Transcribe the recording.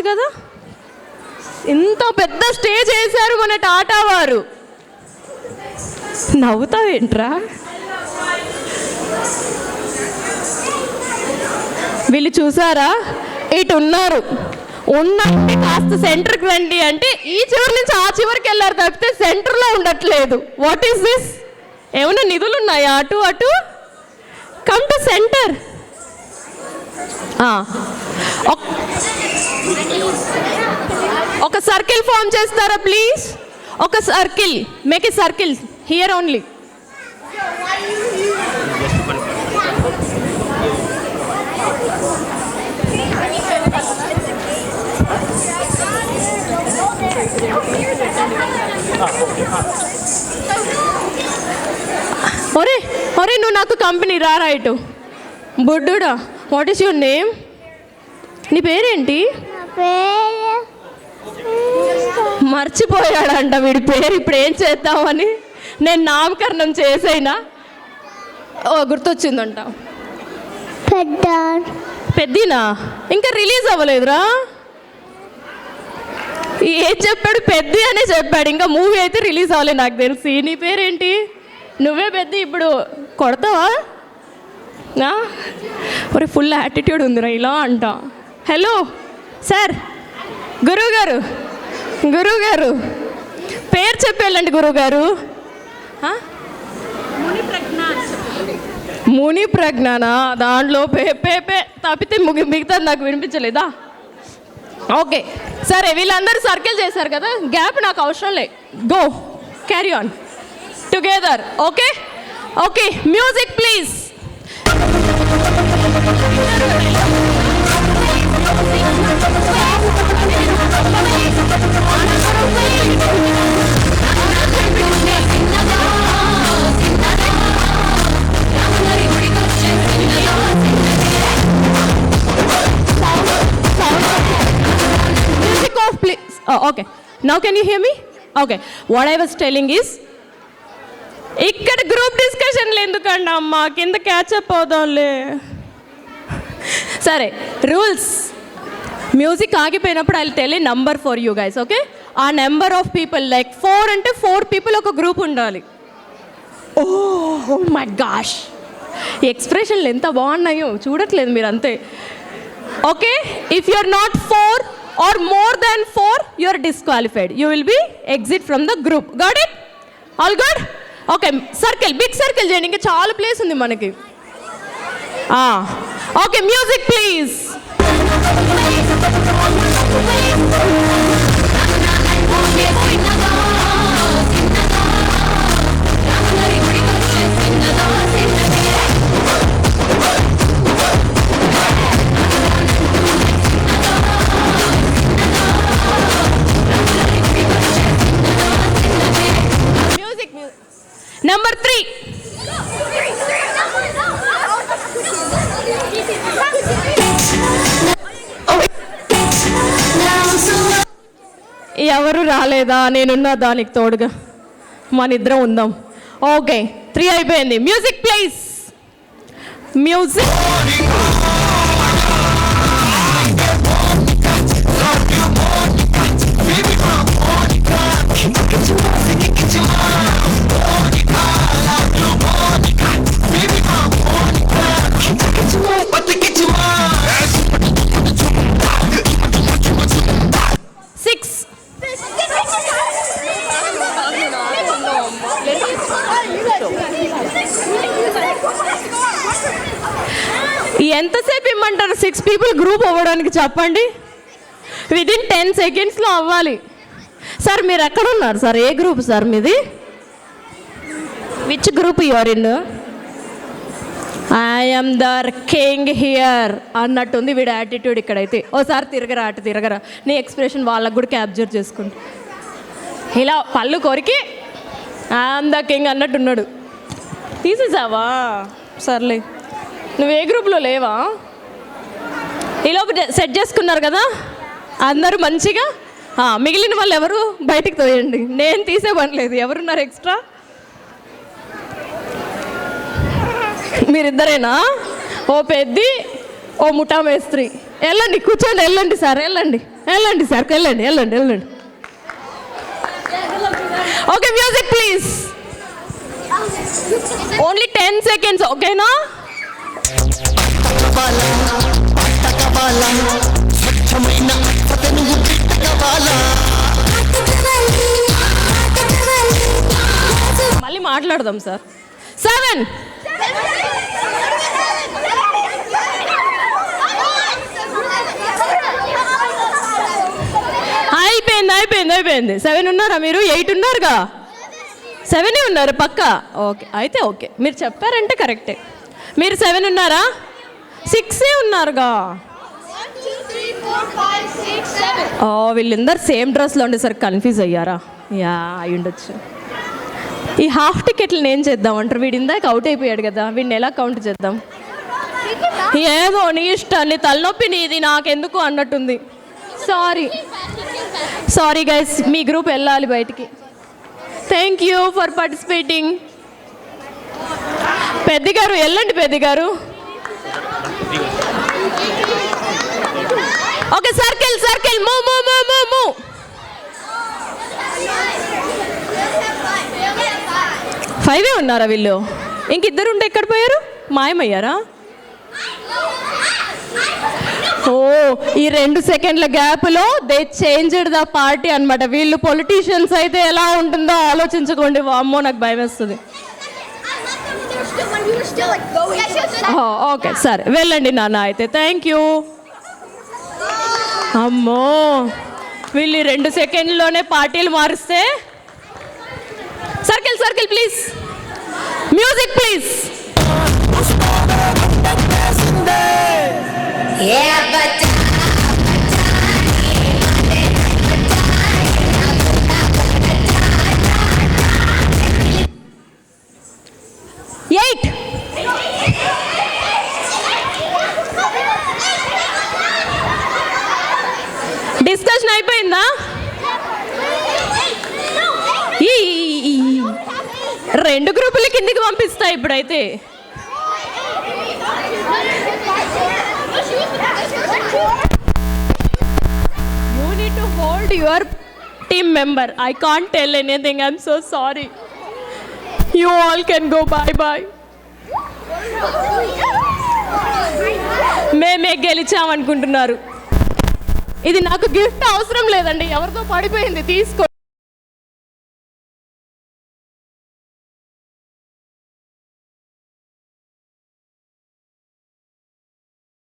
కదా, ఇంత పెద్ద స్టేజ్ వేశారు మన టాటా వారు. నవ్వుతావేంట్రా? వీళ్ళు చూసారా, ఇటు ఉన్నారు, ఉన్నట్టు కాస్త సెంటర్కి రండి అంటే ఈ చివరి నుంచి ఆ చివరికి వెళ్ళారు తప్పితే సెంటర్లో ఉండట్లేదు. What is this? ఏమైనా నిధులు ఉన్నాయా అటు అటు? Come to centre. ఒక సర్కిల్ ఫామ్ చేస్తారా ప్లీజ్? ఒక circle, make a circle here only. ఒరే ఒరే, నువ్వు నాకు కంపెనీ రారా ఇటు. బుడ్డుడా, వాట్ ఈస్ యువర్ నేమ్? నీ పేరేంటి? మర్చిపోయాడంట వీడి పేరు. ఇప్పుడు ఏం చేద్దామని నేను నామకరణం చేసేనా? ఓ, గుర్తొచ్చిందంట. పెద్దనా? ఇంకా రిలీజ్ అవ్వలేదురా. ఏం చెప్పాడు? పెద్ద అనే చెప్పాడు, ఇంకా మూవీ అయితే రిలీజ్ అవ్వలేదు నాకు తెలిసి. నీ పేరేంటి? నువ్వే పెద్ద, ఇప్పుడు కొడతావా? ఒరే, ఫుల్ యాటిట్యూడ్ ఉందిరా ఇలా అంట. హలో సార్, గురువుగారు, గురువుగారు పేరు చెప్పేళ్ళండి గురువుగారు. ముని ప్రజ్ఞానా? దాంట్లో పే తప్పితే మిగతా నాకు వినిపించలేదా? ఓకే సరే, వీళ్ళందరూ సర్కిల్ చేశారు కదా, గ్యాప్ నాకు అవసరం లే. Go, carry on together. Okay okay, music please. Okay, now can you hear me? Okay, what I was telling is, ఇక్కడ గ్రూప్ డిస్కషన్లు ఎందుకండి అమ్మా, కింద క్యాచప్ అవుదాంలే. సరే, రూల్స్. మ్యూజిక్ ఆగిపోయినప్పుడు I will tell a number for you guys. Okay, ఆ number of people, like 4 అంటే 4 పీపుల్ ఒక గ్రూప్ ఉండాలి. ఓ మై గాష్, ఎక్స్ప్రెషన్లు ఎంత బాగున్నాయో చూడట్లేదు మీరు అంతే. Okay, if you are not 4 or more than 4, you are disqualified. You will be exit from the group. Got it? All good? Okay, circle, big circle చేయండి, ఇంకా చాలా ప్లేస్ ఉంది మనకి. Okay, music please. Number 3. ఎవరు రాలేదా? నేనున్నా దానికి తోడుగా, మన ఇద్దరం ఉందాం. ఓకే, 3 అయిపోయింది. Music please. మ్యూజిక్. ఎంతసేపు ఇమ్మంటారు 6 పీపుల్ గ్రూప్ అవ్వడానికి చెప్పండి? విదిన్ 10 సెకండ్స్లో అవ్వాలి. సార్ మీరు ఎక్కడ ఉన్నారు సార్? ఏ గ్రూప్ సార్ మీది? Which group you are in? I'm the king here అన్నట్టుంది వీడి యాటిట్యూడ్ ఇక్కడైతే. ఓసారి తిరగరా, అటు తిరగరా. నీ ఎక్స్ప్రెషన్ వాళ్ళకు కూడా క్యాప్చర్ చేసుకుంటా, ఇలా పళ్ళు కొరికి ఐఎమ్ ద కింగ్ అన్నట్టున్నాడు. తీసేసావా? సర్లే, నువ్వు ఏ గ్రూప్లో లేవా? ఈలోపు సెట్ చేసుకున్నారు కదా అందరూ మంచిగా. మిగిలిన వాళ్ళు ఎవరు బయటికి తోయండి, నేను తీసే పని లేదు. ఎవరున్నారు ఎక్స్ట్రా? మీరిద్దరేనా? ఓ పెద్ది, ఓ ముఠా మేస్త్రి. వెళ్ళండి, కూర్చోండి, వెళ్ళండి సార్, వెళ్ళండి వెళ్ళండి సార్, వెళ్ళండి వెళ్ళండి వెళ్ళండి. Okay, music please. Only 10 seconds, ఓకేనా? మళ్ళీ మాట్లాడదాం సార్. 7. అయిపోయింది. 7 ఉన్నారా మీరు? 8 ఉన్నారుగా. 7 ఉన్నారు పక్కా. ఓకే, అయితే ఓకే, మీరు చెప్పారంటే కరెక్టే. మీరు 7 ఉన్నారా? 6 ఉన్నారుగా. వీళ్ళందరూ సేమ్ డ్రెస్లో ఉండేసరికి కన్ఫ్యూజ్ అయ్యారా? యా, అయి ఉండొచ్చు. ఈ హాఫ్ టికెట్లు ఏం చేద్దాం అంటారు? వీడి ఇందాక అవుట్ అయిపోయాడు కదా, వీడిని ఎలా కౌంట్ చేద్దాం? ఏదో నీ ఇష్టం, నీ తలనొప్పి నీది, నాకెందుకు అన్నట్టుంది. సారీ గైస్, మీ గ్రూప్ వెళ్ళాలి బయటికి. Thank you for participating. పెద్దిగారు వెళ్ళండి, పెద్దిగారు. Okay, circle move. ఫైవే ఉన్నారా వీళ్ళు? ఇంకిద్దరు ఉంటే ఎక్కడ పోయారు? మాయమయ్యారా? ఓ, ఈ 2 సెకండ్ల గ్యాప్లో దే చేంజ్డ్ ద పార్టీ అనమాట. వీళ్ళు పొలిటీషియన్స్ అయితే ఎలా ఉంటుందో ఆలోచించుకోండి. అమ్మో, నాకు భయం వేస్తుంది. ఓకే, సరే వెళ్ళండి నాన్న అయితే. Thank you. అమ్మో, వీళ్ళు 2 సెకండ్లోనే పార్టీలు మారిస్తే. Circle please. Music please. Discussion అయిపోయిందా? ఈ 2 గ్రూపుల కిందికి పంపిస్తా ఇప్పుడైతే. You need to hold your team member. I can't tell anything. I'm so sorry. You all can go bye. మేమే గెలిచామనుకుంటున్నారు. ఇది నాకు గిఫ్ట్ అవసరం లేదండి, ఎవరితో పడిపోయింది తీసుకో.